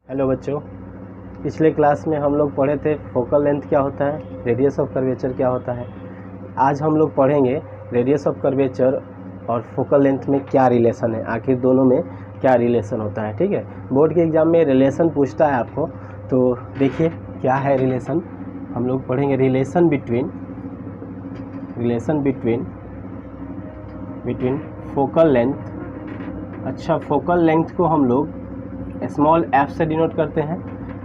Hello बच्चों, पिछले class में हम लोग पढ़े थे फोकल लेंथ क्या होता है, रेडियस ऑफ कर्वेचर क्या होता है। आज हम लोग पढ़ेंगे रेडियस ऑफ कर्वेचर और फोकल लेंथ में क्या रिलेशन है, आखिर दोनों में क्या रिलेशन होता है। ठीक है, बोर्ड के एग्ज़ाम में रिलेशन पूछता है आपको, तो देखिए क्या है रिलेशन। हम लोग पढ़ेंगे रिलेशन बिटवीन फोकल लेंथ। अच्छा, फोकल लेंथ को हम लोग स्मॉल f से डिनोट करते हैं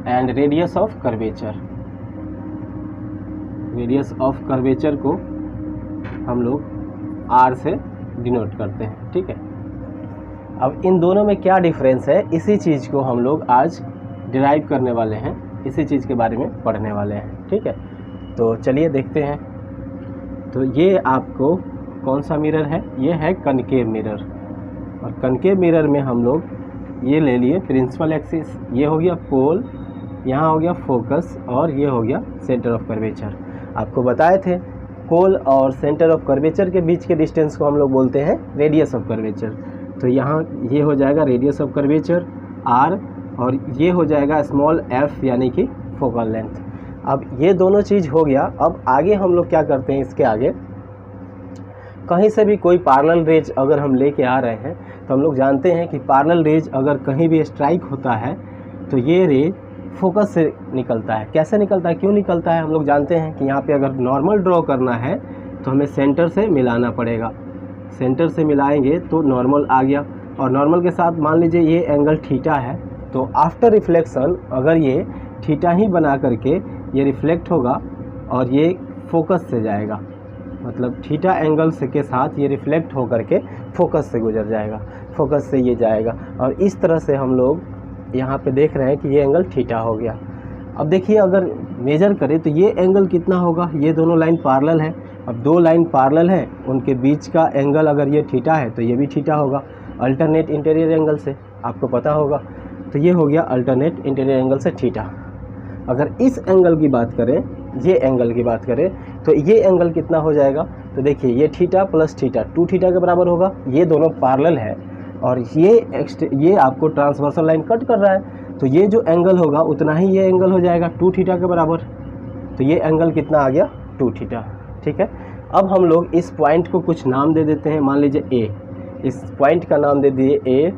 एंड रेडियस ऑफ कर्वेचर को हम लोग r से डिनोट करते हैं। ठीक है, अब इन दोनों में क्या डिफरेंस है, इसी चीज़ को हम लोग आज डिराइव करने वाले हैं, इसी चीज़ के बारे में पढ़ने वाले हैं। ठीक है, तो चलिए देखते हैं। तो ये आपको कौन सा मिरर है, ये है कनकेव मिरर, और कनकेव मिरर में हम लोग ये ले लिए प्रिंसिपल एक्सिस, ये हो गया पोल, यहाँ हो गया फोकस, और ये हो गया सेंटर ऑफ कर्वेचर। आपको बताए थे पोल और सेंटर ऑफ कर्वेचर के बीच के डिस्टेंस को हम लोग बोलते हैं रेडियस ऑफ कर्वेचर। तो यहाँ ये हो जाएगा रेडियस ऑफ कर्वेचर r, और ये हो जाएगा स्मॉल f यानी कि फोकल लेंथ। अब ये दोनों चीज़ हो गया। अब आगे हम लोग क्या करते हैं, इसके आगे कहीं से भी कोई पैरेलल रेज अगर हम लेके आ रहे हैं तो हम लोग जानते हैं कि पैरेलल रेज अगर कहीं भी स्ट्राइक होता है तो ये रे फोकस से निकलता है। कैसे निकलता है, क्यों निकलता है, हम लोग जानते हैं कि यहाँ पे अगर नॉर्मल ड्रॉ करना है तो हमें सेंटर से मिलाना पड़ेगा। सेंटर से मिलाएंगे तो नॉर्मल आ गया, और नॉर्मल के साथ मान लीजिए ये एंगल थीटा है, तो आफ्टर रिफ्लेक्शन अगर ये थीटा ही बना करके ये रिफ्लेक्ट होगा और ये फोकस से जाएगा, मतलब थीटा एंगल से के साथ ये रिफ्लेक्ट हो करके फोकस से गुजर जाएगा, फोकस से ये जाएगा, और इस तरह से हम लोग यहाँ पे देख रहे हैं कि ये एंगल थीटा हो गया। अब देखिए अगर मेजर करें तो ये एंगल कितना होगा, ये दोनों लाइन पैरेलल है। अब दो लाइन पैरेलल है, उनके बीच का एंगल अगर ये थीटा है तो ये भी थीटा होगा, अल्टरनेट इंटीरियर एंगल से, आपको पता होगा। तो ये हो गया अल्टरनेट इंटीरियर एंगल से थीटा। अगर इस एंगल की बात करें, ये एंगल की बात करें, तो ये एंगल कितना हो जाएगा, तो देखिए ये थीटा प्लस थीटा 2 थीटा के बराबर होगा। ये दोनों पैरेलल है और ये आपको ट्रांसवर्सल लाइन कट कर रहा है, तो ये जो एंगल होगा उतना ही ये एंगल हो जाएगा 2 थीटा के बराबर। तो ये एंगल कितना आ गया, 2 थीटा। ठीक है, अब हम लोग इस पॉइंट को कुछ नाम दे देते हैं, मान लीजिए ए, इस पॉइंट का नाम दे दिए ए।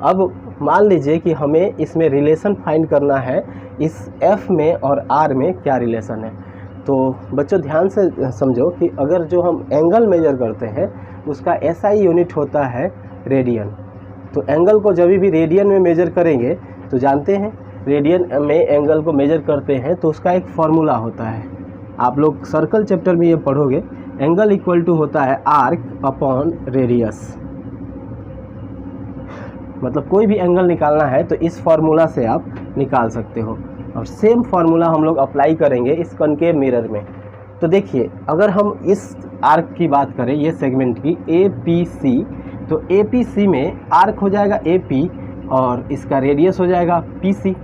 अब मान लीजिए कि हमें इसमें रिलेशन फाइंड करना है, इस f में और r में क्या रिलेशन है। तो बच्चों ध्यान से समझो कि अगर जो हम एंगल मेजर करते हैं उसका SI यूनिट होता है रेडियन। तो एंगल को जब भी रेडियन में मेजर करेंगे तो जानते हैं रेडियन में एंगल को मेजर करते हैं तो उसका एक फार्मूला होता है, आप लोग सर्कल चैप्टर में ये पढ़ोगे, एंगल इक्वल टू होता है आर्क अपॉन रेडियस। मतलब कोई भी एंगल निकालना है तो इस फार्मूला से आप निकाल सकते हो, और सेम फार्मूला हम लोग अप्लाई करेंगे इस कनकेव मिरर में। तो देखिए अगर हम इस आर्क की बात करें, ये सेगमेंट की APC, तो APC में आर्क हो जाएगा AP और इसका रेडियस हो जाएगा PC।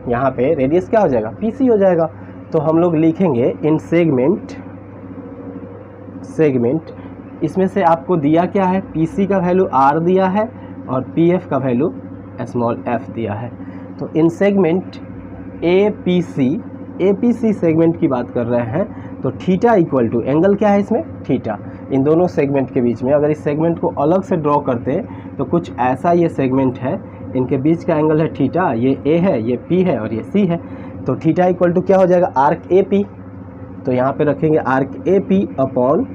यहाँ पे रेडियस क्या हो जाएगा, PC हो जाएगा। तो हम लोग लिखेंगे इन सेगमेंट, इसमें से आपको दिया क्या है, PC का वैल्यू R दिया है और PF का वैल्यू स्मॉल f दिया है। तो इन सेगमेंट APC सेगमेंट की बात कर रहे हैं, तो थीटा इक्वल टू एंगल क्या है इसमें, थीटा। इन दोनों सेगमेंट के बीच में अगर इस सेगमेंट को अलग से ड्रॉ करते हैं तो कुछ ऐसा ये सेगमेंट है, इनके बीच का एंगल है थीटा, ये A है, ये P है और ये C है। तो थीटा इक्वल टू क्या हो जाएगा, आर्क AP। तो यहाँ पे रखेंगे arc AP upon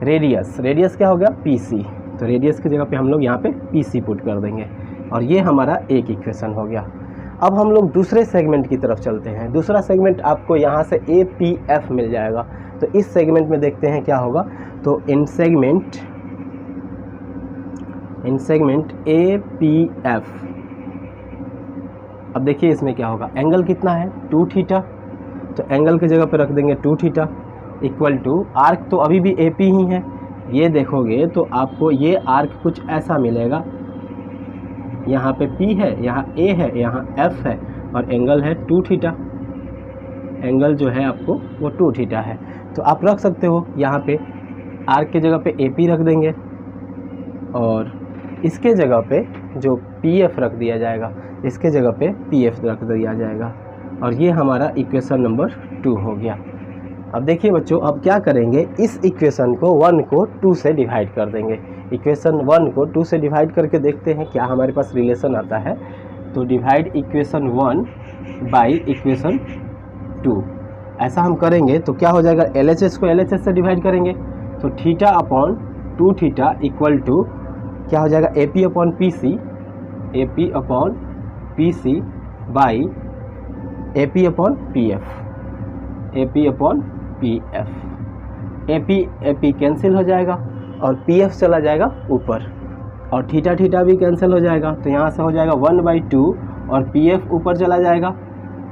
radius, radius क्या हो गया PC। तो रेडियस की जगह पे हम लोग यहाँ पे PC पुट कर देंगे, और ये हमारा एक इक्वेशन हो गया। अब हम लोग दूसरे सेगमेंट की तरफ चलते हैं। दूसरा सेगमेंट आपको यहाँ से APF मिल जाएगा। तो इस सेगमेंट में देखते हैं क्या होगा। तो इन सेगमेंट APF, अब देखिए इसमें क्या होगा, एंगल कितना है 2 थीटा, तो एंगल की जगह पे रख देंगे 2 थीटा इक्वल टू आर्क, तो अभी भी AP ही है। ये देखोगे तो आपको ये आर्क कुछ ऐसा मिलेगा, यहाँ पे P है, यहाँ A है, यहाँ F है, और एंगल है 2 थीटा। एंगल जो है आपको वो 2 थीटा है। तो आप रख सकते हो यहाँ पे आर्क के जगह पे AP रख देंगे, और इसके जगह पे जो PF रख दिया जाएगा। इसके जगह पे PF रख दिया जाएगा। और ये हमारा इक्वेशन नंबर 2 हो गया। अब देखिए बच्चों, अब क्या करेंगे, इस इक्वेशन को 1 को 2 से डिवाइड कर देंगे। इक्वेशन 1 को 2 से डिवाइड करके देखते हैं क्या हमारे पास रिलेशन आता है। तो डिवाइड इक्वेशन 1 बाई इक्वेशन 2, ऐसा हम करेंगे तो क्या हो जाएगा, LHS को LHS से डिवाइड करेंगे तो theta upon 2 theta equal to क्या हो जाएगा, AP upon PC by AP upon PF। AP cancel हो जाएगा और PF चला जाएगा ऊपर, और थीटा भी कैंसिल हो जाएगा। तो यहाँ से हो जाएगा 1/2 और PF ऊपर चला जाएगा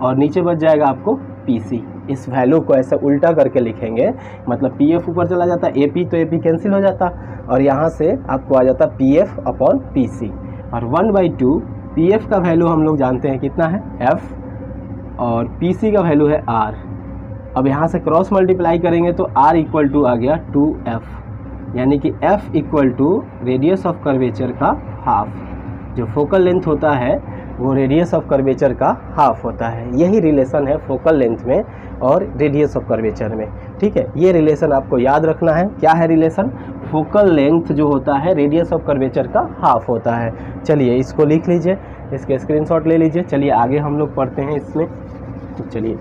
और नीचे बच जाएगा आपको PC। इस वैल्यू को ऐसे उल्टा करके लिखेंगे, मतलब PF ऊपर चला जाता, AP तो AP कैंसिल हो जाता और यहाँ से आपको आ जाता PF अपॉन PC। और 1/2 PF का वैल्यू हम लोग जानते हैं कितना है, F, और PC का वैल्यू है R। अब यहाँ से क्रॉस मल्टीप्लाई करेंगे तो R इक्वल टू आ गया 2F, यानी कि F equal to radius of curvature का हाफ। जो फोकल लेंथ होता है वो रेडियस ऑफ कर्वेचर का हाफ होता है। यही रिलेशन है फोकल लेंथ में और रेडियस ऑफ कर्वेचर में। ठीक है, ये रिलेशन आपको याद रखना है। क्या है रिलेशन, फोकल लेंथ जो होता है रेडियस ऑफ कर्वेचर का हाफ होता है। चलिए इसको लिख लीजिए, इसके स्क्रीनशॉट ले लीजिए। चलिए आगे हम लोग पढ़ते हैं इसमें। तो चलिए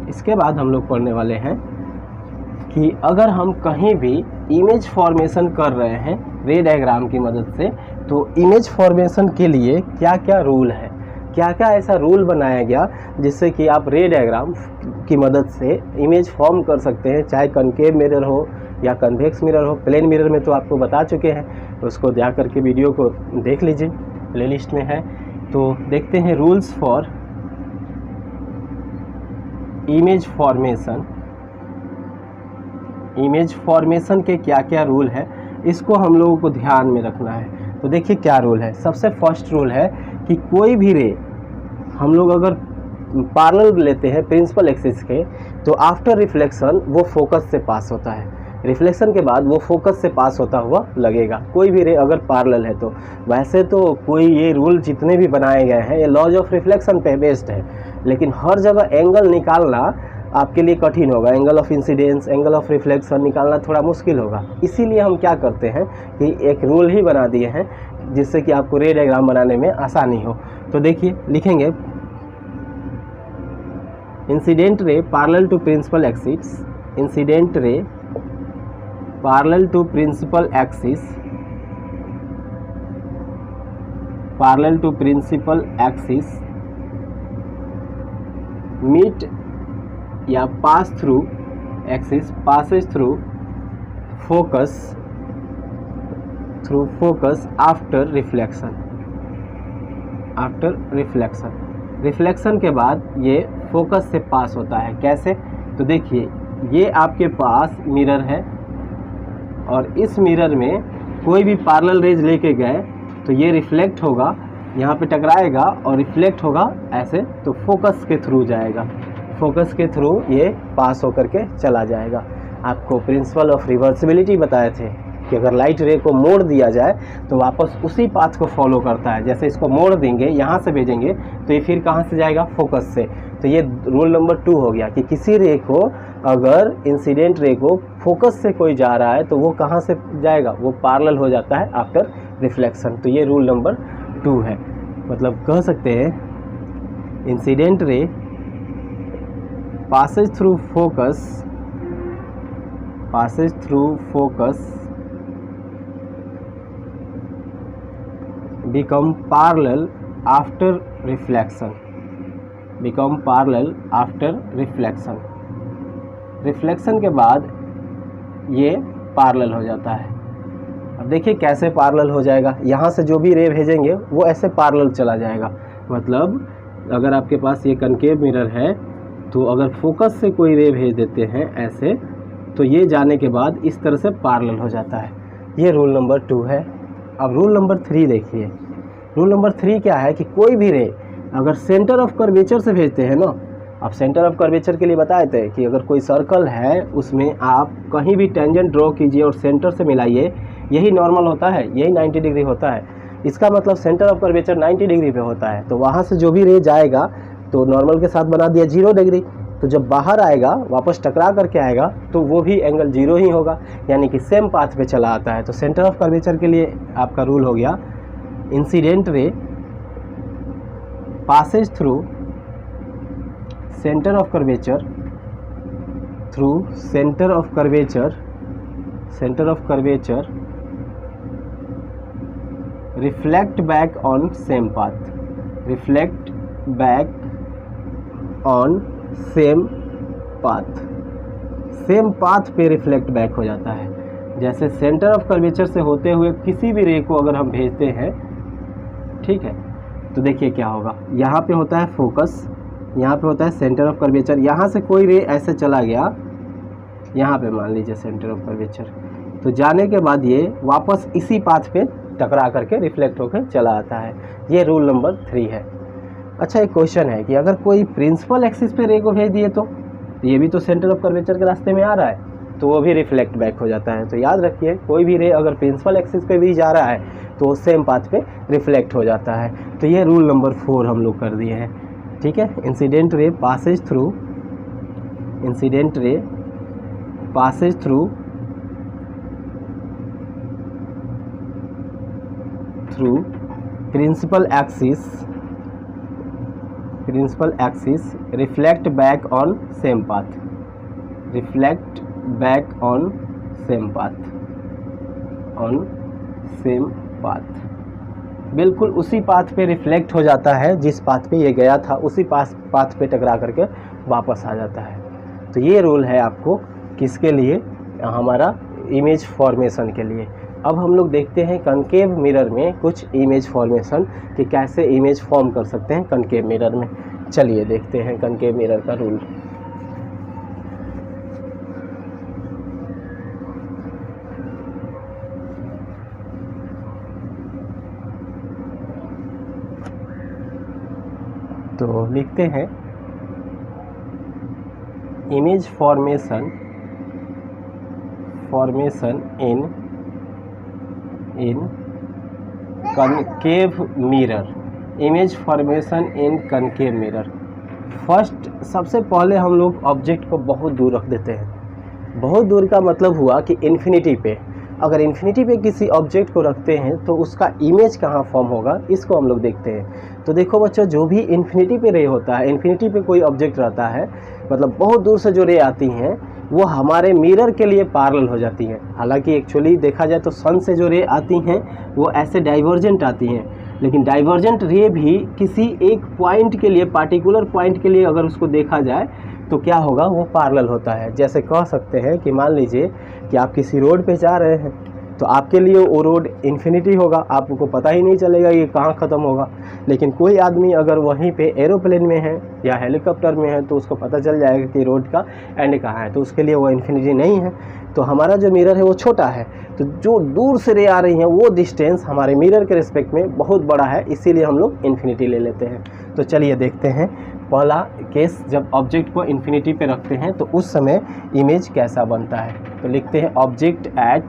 इसके बाद हम लोग पढ़ने वाले हैं कि अगर हम कहीं भी इमेज फॉर्मेशन कर रहे हैं रे डायग्राम की मदद से, तो इमेज फॉर्मेशन के लिए क्या क्या रूल है, क्या क्या ऐसा रूल बनाया गया जिससे कि आप रे डायग्राम की मदद से इमेज फॉर्म कर सकते हैं, चाहे कनकेव मिरर हो या कन्वेक्स मिरर हो। प्लेन मिरर में तो आपको बता चुके हैं, तो उसको जा करके वीडियो को देख लीजिए, प्लेलिस्ट में है। तो देखते हैं rules for image formation. Image formation के क्या क्या रूल है, इसको हम लोगों को ध्यान में रखना है। तो देखिए क्या रूल है। सबसे फर्स्ट रूल है कि कोई भी रे हम लोग अगर पैरेलल लेते हैं प्रिंसिपल एक्सिस के, तो आफ्टर रिफ्लेक्शन वो फोकस से पास होता है। रिफ्लेक्शन के बाद वो फोकस से पास होता हुआ लगेगा, कोई भी रे अगर पैरेलल है तो। वैसे तो कोई ये रूल जितने भी बनाए गए हैं ये लॉज ऑफ रिफ्लेक्शन पे बेस्ड है, लेकिन हर जगह एंगल निकालना आपके लिए कठिन होगा। Angle of incidence, angle of reflection निकालना थोड़ा मुश्किल होगा। इसीलिए हम क्या करते हैं कि एक रूल ही बना दिए हैं जिससे कि आपको रे डायग्राम बनाने में आसानी हो। तो देखिए लिखेंगे, incident ray parallel to principal axis, incident ray parallel to principal axis, parallel to principal axis meet या pass through axis, passes through focus after reflection. After reflection के बाद ये फोकस से पास होता है। कैसे, तो देखिए ये आपके पास मिरर है और इस मिरर में कोई भी पैरेलल रेज लेके गए तो ये रिफ्लेक्ट होगा, यहाँ पे टकराएगा और रिफ्लेक्ट होगा ऐसे, तो फोकस के थ्रू जाएगा, फोकस के थ्रू ये पास होकर के चला जाएगा। आपको प्रिंसिपल ऑफ रिवर्सिबिलिटी बताए थे कि अगर लाइट रे को मोड़ दिया जाए तो वापस उसी पाथ को फॉलो करता है। जैसे इसको मोड़ देंगे, यहाँ से भेजेंगे तो ये फिर कहाँ से जाएगा, फोकस से। तो ये रूल नंबर 2 हो गया कि किसी रे को अगर इंसिडेंट रे को फोकस से कोई जा रहा है तो वो कहाँ से जाएगा, वो पैरेलल हो जाता है आफ्टर रिफ्लेक्शन। तो ये रूल नंबर 2 है। मतलब कह सकते हैं incident ray passes through focus become parallel after reflection, reflection के बाद ये पैरेलल हो जाता है। अब देखिए कैसे पैरेलल हो जाएगा, यहाँ से जो भी रे भेजेंगे वो ऐसे पैरेलल चला जाएगा। मतलब अगर आपके पास ये कनकेव मिरर है तो अगर फोकस से कोई रे भेज देते हैं ऐसे, तो ये जाने के बाद इस तरह से पैरेलल हो जाता है। ये रूल नंबर 2 है। अब रूल नंबर 3 देखिए। रूल नंबर 3 क्या है कि कोई भी रे अगर सेंटर ऑफ कर्वेचर से भेजते हैं ना, अब सेंटर ऑफ कर्वेचर के लिए बताए थे कि अगर कोई सर्कल है उसमें आप कहीं भी टेंजेंट ड्रॉ कीजिए और सेंटर से मिलाइए, यही नॉर्मल होता है, यही 90 डिग्री होता है। इसका मतलब सेंटर ऑफ कर्वेचर 90 डिग्री पे होता है, तो वहाँ से जो भी रे जाएगा तो नॉर्मल के साथ बना दिया 0 डिग्री, तो जब बाहर आएगा वापस टकरा करके आएगा तो वो भी एंगल 0 ही होगा, यानी कि सेम पाथ पे चला आता है। तो सेंटर ऑफ कर्वेचर के लिए आपका रूल हो गया, incident ray passes through center of curvature reflect back on same path same path पे रिफ्लेक्ट बैक हो जाता है। जैसे सेंटर ऑफ कर्वेचर से होते हुए किसी भी रे को अगर हम भेजते हैं, ठीक है, तो देखिए क्या होगा, यहाँ पे होता है फोकस, यहाँ पे होता है सेंटर ऑफ कर्वेचर, यहाँ से कोई रे ऐसे चला गया, यहाँ पे मान लीजिए सेंटर ऑफ कर्वेचर, तो जाने के बाद ये वापस इसी पाथ पे टकरा करके रिफ्लेक्ट होकर चला आता है। ये रूल नंबर 3 है। अच्छा, एक क्वेश्चन है कि अगर कोई प्रिंसिपल एक्सिस पे रे को भेज दिए तो ये भी तो सेंटर ऑफ कर्वेचर के रास्ते में आ रहा है, तो वो भी रिफ्लेक्ट बैक हो जाता है। तो याद रखिए, कोई भी रे अगर प्रिंसिपल एक्सिस पे भी जा रहा है तो सेम पाथ पे रिफ्लेक्ट हो जाता है। तो ये रूल नंबर 4 हम लोग कर दिए हैं, ठीक है। Incident ray passes through principal axis reflect back on same path, बिल्कुल उसी पाथ पे रिफ्लेक्ट हो जाता है जिस पाथ पे ये गया था, उसी पाथ पे टकरा करके वापस आ जाता है। तो ये रूल है आपको किसके लिए, हमारा इमेज फॉर्मेशन के लिए। अब हम लोग देखते हैं कनकेव मिरर में कुछ इमेज फॉर्मेशन कि कैसे इमेज फॉर्म कर सकते हैं कनकेव मिरर में। चलिए देखते हैं कनकेव मिरर का रूल। तो लिखते हैं इमेज फॉर्मेशन इन कनकेव मिरर, इमेज फॉर्मेशन इन कनकेव मिरर। फर्स्ट, सबसे पहले हम लोग ऑब्जेक्ट को बहुत दूर रख देते हैं। बहुत दूर का मतलब हुआ कि इन्फिनिटी पे, अगर इन्फिनिटी पे किसी ऑब्जेक्ट को रखते हैं तो उसका इमेज कहाँ फॉर्म होगा, इसको हम लोग देखते हैं। तो देखो बच्चों, जो भी इन्फिनिटी पे रे होता है, इन्फिनिटी पे कोई ऑब्जेक्ट रहता है, मतलब बहुत दूर से जो रे आती हैं वो हमारे मिरर के लिए पैरेलल हो जाती हैं। हालांकि एक्चुअली देखा जाए तो सन से जो रे आती हैं वो ऐसे डाइवर्जेंट आती हैं, लेकिन डाइवर्जेंट रे भी किसी एक पॉइंट के लिए, पार्टिकुलर पॉइंट के लिए अगर उसको देखा जाए तो क्या होगा, वो पैरेलल होता है। जैसे कह सकते हैं कि मान लीजिए कि आप किसी रोड पे जा रहे हैं तो आपके लिए वो रोड इन्फिनिटी होगा, आपको पता ही नहीं चलेगा ये कहाँ ख़त्म होगा। लेकिन कोई आदमी अगर वहीं पे एरोप्लेन में है या हेलीकॉप्टर में है तो उसको पता चल जाएगा कि रोड का एंड कहाँ है, तो उसके लिए वो इन्फिनिटी नहीं है। तो हमारा जो मिरर है वो छोटा है, तो जो दूर से रे आ रही हैं वो डिस्टेंस हमारे मिरर के रिस्पेक्ट में बहुत बड़ा है, इसीलिए हम लोग इन्फिनिटी ले लेते हैं। तो चलिए देखते हैं पहला केस, जब ऑब्जेक्ट को इन्फिनिटी पे रखते हैं तो उस समय इमेज कैसा बनता है। तो लिखते हैं ऑब्जेक्ट एट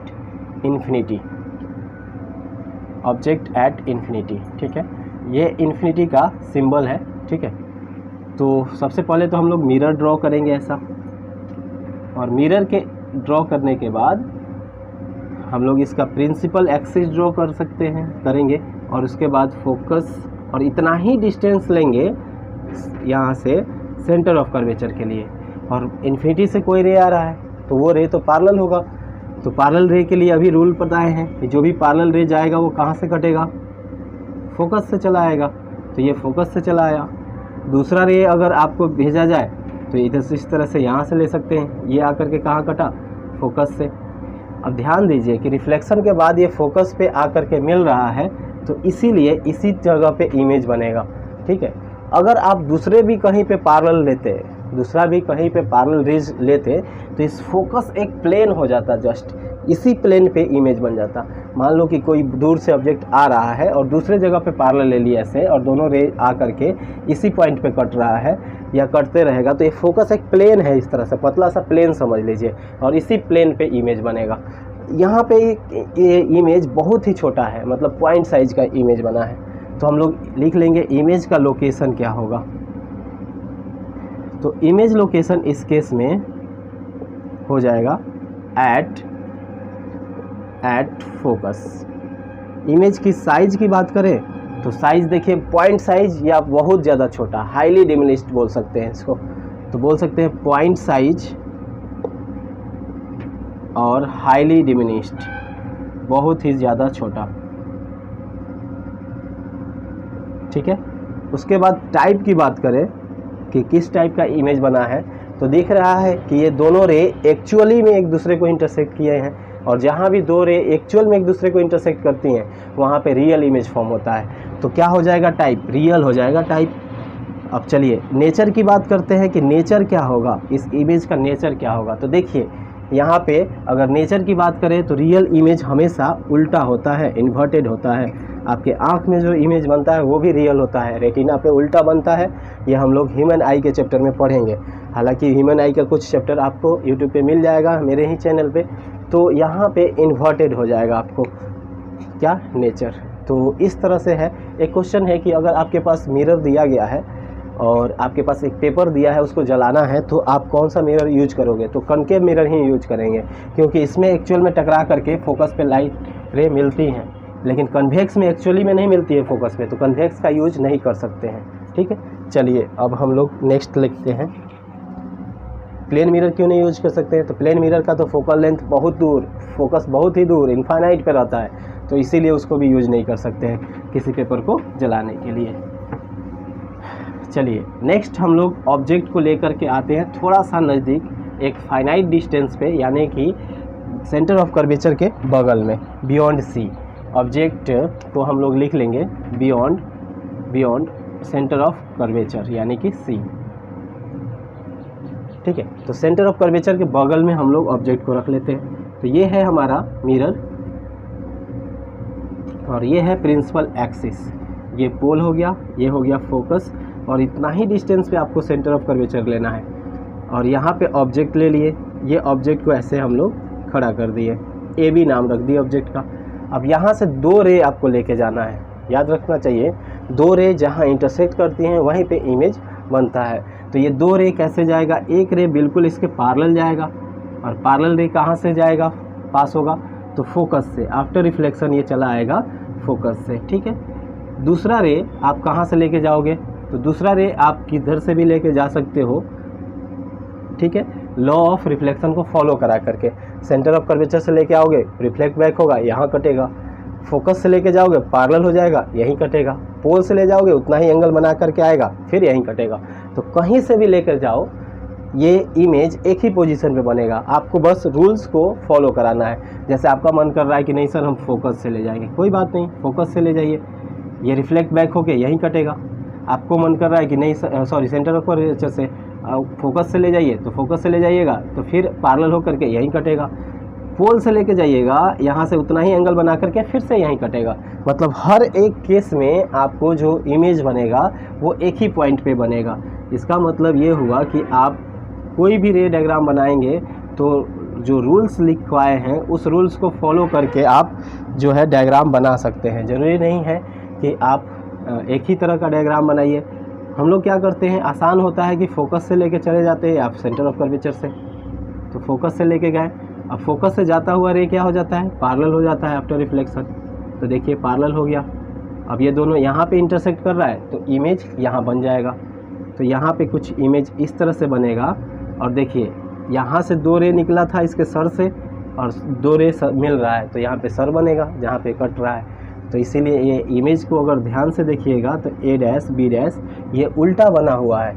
इन्फिनिटी, ठीक है। ये इन्फिनिटी का सिंबल है, ठीक है। तो सबसे पहले तो हम लोग मिरर ड्रॉ करेंगे ऐसा, और मिरर के ड्रॉ करने के बाद हम लोग इसका प्रिंसिपल एक्सिस ड्रॉ करेंगे और उसके बाद फोकस, और इतना ही डिस्टेंस लेंगे यहाँ से सेंटर ऑफ कर्वेचर के लिए। और इन्फिनिटी से कोई रे आ रहा है तो वो रे तो पैरेलल होगा, तो पैरेलल रे के लिए अभी रूल पता है कि जो भी पैरेलल रे जाएगा वो कहाँ से कटेगा, फोकस से चला आएगा। तो ये फोकस से चला आया। दूसरा रे अगर आपको भेजा जाए तो इधर से इस तरह से यहाँ से ले सकते हैं, ये आकर के कहाँ कटा, फोकस से। अब ध्यान दीजिए कि रिफ्लेक्शन के बाद ये फोकस पे आकर के मिल रहा है, तो इसीलिए इसी जगह पे इमेज बनेगा, ठीक है। अगर आप दूसरे भी कहीं पे पैरेलल लेते हैं दूसरा भी कहीं पे पैरेलल रेज लेते तो इस फोकस एक प्लेन हो जाता, जस्ट इसी प्लेन पे इमेज बन जाता। मान लो कि कोई दूर से ऑब्जेक्ट आ रहा है और दूसरे जगह पे पैरेलल ले लिया ऐसे, और दोनों रे आ करके इसी पॉइंट पे कट रहा है या कटते रहेगा, तो ये फोकस एक प्लेन है, इस तरह से पतला सा प्लेन समझ लीजिए, और इसी प्लेन पे इमेज बनेगा। यहाँ पे ये इमेज बहुत ही छोटा है, मतलब पॉइंट साइज का इमेज बना है, तो हम लोग लिख लेंगे इमेज का लोकेशन क्या होगा। तो इमेज लोकेशन इस केस में हो जाएगा एट फोकस। इमेज की साइज की बात करें तो साइज देखिए, पॉइंट साइज या बहुत ज़्यादा छोटा, हाईली डिमिनिश्ड बोल सकते हैं इसको, तो बोल सकते हैं पॉइंट साइज और हाईली डिमिनिश्ड, बहुत ही ज़्यादा छोटा, ठीक है। उसके बाद टाइप की बात करें कि किस टाइप का इमेज बना है, तो दिख रहा है कि ये दोनों रे एक्चुअली में एक दूसरे को इंटरसेक्ट किए हैं, और जहाँ भी दो रे एक्चुअल में एक दूसरे को इंटरसेक्ट करती हैं वहाँ पे रियल इमेज फॉर्म होता है। तो क्या हो जाएगा, टाइप रियल हो जाएगा टाइप। अब चलिए नेचर की बात करते हैं कि नेचर क्या होगा, इस इमेज का नेचर क्या होगा। तो देखिए यहाँ पे अगर नेचर की बात करें तो रियल इमेज हमेशा उल्टा होता है, इन्वर्टेड होता है। आपके आँख में जो इमेज बनता है वो भी रियल होता है, रेटिना पे उल्टा बनता है। ये हम लोग ह्यूमन आई के चैप्टर में पढ़ेंगे। हालांकि ह्यूमन आई का कुछ चैप्टर आपको यूट्यूब पे मिल जाएगा मेरे ही चैनल पे। तो यहाँ पे इन्वर्टेड हो जाएगा आपको क्या, नेचर। तो इस तरह से है। एक क्वेश्चन है कि अगर आपके पास मिरर दिया गया है और आपके पास एक पेपर दिया है, उसको जलाना है, तो आप कौन सा मिरर यूज करोगे? तो कनकेव मिरर ही यूज करेंगे, क्योंकि इसमें एक्चुअल में टकरा करके फोकस पे लाइट रे मिलती हैं, लेकिन कन्वेक्स में एक्चुअली में नहीं मिलती है फोकस पे, तो कन्वेक्स का यूज नहीं कर सकते हैं, ठीक है। चलिए अब हम लोग नेक्स्ट लिखते हैं। प्लेन मिरर क्यों नहीं यूज कर सकते हैं? तो प्लेन मिरर का तो फोकल लेंथ बहुत दूर, फोकस बहुत ही दूर इनफाइनाइट पे रहता है, तो इसीलिए उसको भी यूज नहीं कर सकते हैं किसी पेपर को जलाने के लिए। चलिए नेक्स्ट हम लोग ऑब्जेक्ट को लेकर के आते हैं थोड़ा सा नज़दीक, एक फाइनाइट डिस्टेंस पे, यानी कि सेंटर ऑफ कर्वेचर के बगल में, बियॉन्ड सी। ऑब्जेक्ट को हम लोग लिख लेंगे बियॉन्ड सेंटर ऑफ कर्वेचर, यानी कि सी, ठीक है। तो सेंटर ऑफ कर्वेचर के बगल में हम लोग ऑब्जेक्ट को रख लेते हैं। तो ये है हमारा मिरर और ये है प्रिंसिपल एक्सिस, ये पोल हो गया, ये हो गया फोकस, और इतना ही डिस्टेंस पे आपको सेंटर ऑफ कर्वेचर लेना है। और यहाँ पे ऑब्जेक्ट ले लिए, ये ऑब्जेक्ट को ऐसे हम लोग खड़ा कर दिए, ए बी नाम रख दिए ऑब्जेक्ट का। अब यहाँ से दो रे आपको लेके जाना है, याद रखना चाहिए, दो रे जहाँ इंटरसेक्ट करती हैं वहीं पे इमेज बनता है। तो ये दो रे कैसे जाएगा, एक रे बिल्कुल इसके पैरेलल जाएगा, और पैरेलल रे कहाँ से जाएगा, पास होगा, तो फोकस से, आफ्टर रिफ्लेक्शन ये चला आएगा फोकस से, ठीक है। दूसरा रे आप कहाँ से लेके जाओगे, तो दूसरा रे आप किधर से भी लेके जा सकते हो, ठीक है, लॉ ऑफ रिफ्लेक्शन को फॉलो करा करके। सेंटर ऑफ कर्वेचर से लेके आओगे, रिफ्लेक्ट बैक होगा, यहाँ कटेगा। फोकस से लेके जाओगे, पैरेलल हो जाएगा, यहीं कटेगा। पोल से ले जाओगे, उतना ही एंगल बना करके आएगा, फिर यहीं कटेगा। तो कहीं से भी लेकर जाओ, ये इमेज एक ही पोजीशन पे बनेगा। आपको बस रूल्स को फॉलो कराना है। जैसे आपका मन कर रहा है कि नहीं सर हम फोकस से ले जाएंगे, कोई बात नहीं, फोकस से ले जाइए, ये रिफ्लेक्ट बैक होके यहीं कटेगा। आपको मन कर रहा है कि नहीं सॉरी सेंटर ऑफ कर्वेचर से फोकस से ले जाइए, तो फोकस से ले जाइएगा, तो फिर पैरेलल होकर के यहीं कटेगा। पोल से लेके जाइएगा, यहाँ से उतना ही एंगल बना करके फिर से यहीं कटेगा। मतलब हर एक केस में आपको जो इमेज बनेगा वो एक ही पॉइंट पे बनेगा। इसका मतलब ये हुआ कि आप कोई भी रे डायग्राम बनाएंगे तो जो रूल्स लिखवाए हैं उस रूल्स को फॉलो करके आप जो है डायग्राम बना सकते हैं। ज़रूरी नहीं है कि आप एक ही तरह का डायग्राम बनाइए। हम लोग क्या करते हैं, आसान होता है कि फोकस से लेके चले जाते हैं, आप सेंटर ऑफ कर्वेचर से, तो फोकस से लेके गए, अब फोकस से जाता हुआ रे क्या हो जाता है, पैरेलल हो जाता है आफ्टर रिफ्लेक्शन। तो देखिए पैरेलल हो गया, अब ये दोनों यहाँ पे इंटरसेक्ट कर रहा है, तो इमेज यहाँ बन जाएगा। तो यहाँ पे कुछ इमेज इस तरह से बनेगा, और देखिए यहाँ से दो रे निकला था इसके सर से, और दो रे मिल रहा है, तो यहाँ पे सर बनेगा जहाँ पे कट रहा है। तो इसीलिए ये इमेज को अगर ध्यान से देखिएगा तो ए डैश बी डैश ये उल्टा बना हुआ है।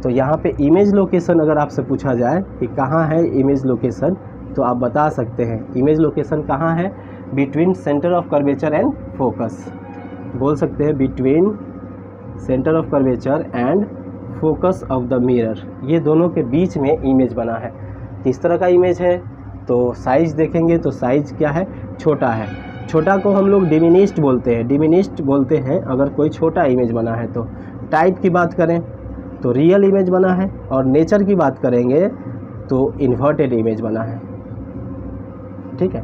तो यहाँ पे इमेज लोकेशन अगर आपसे पूछा जाए कि कहाँ है इमेज लोकेशन, तो आप बता सकते हैं इमेज लोकेशन कहाँ है, between centre of curvature and focus. बोल सकते हैं between centre of curvature and focus of the mirror, ये दोनों के बीच में इमेज बना है। किस तरह का इमेज है, तो साइज़ देखेंगे तो साइज़ क्या है, छोटा है। छोटा को हम लोग डिमिनिश्ड बोलते हैं, डिमिनिश्ड बोलते हैं अगर कोई छोटा इमेज बना है तो। टाइप की बात करें तो रियल इमेज बना है, और नेचर की बात करेंगे तो इन्वर्टेड इमेज बना है। ठीक है,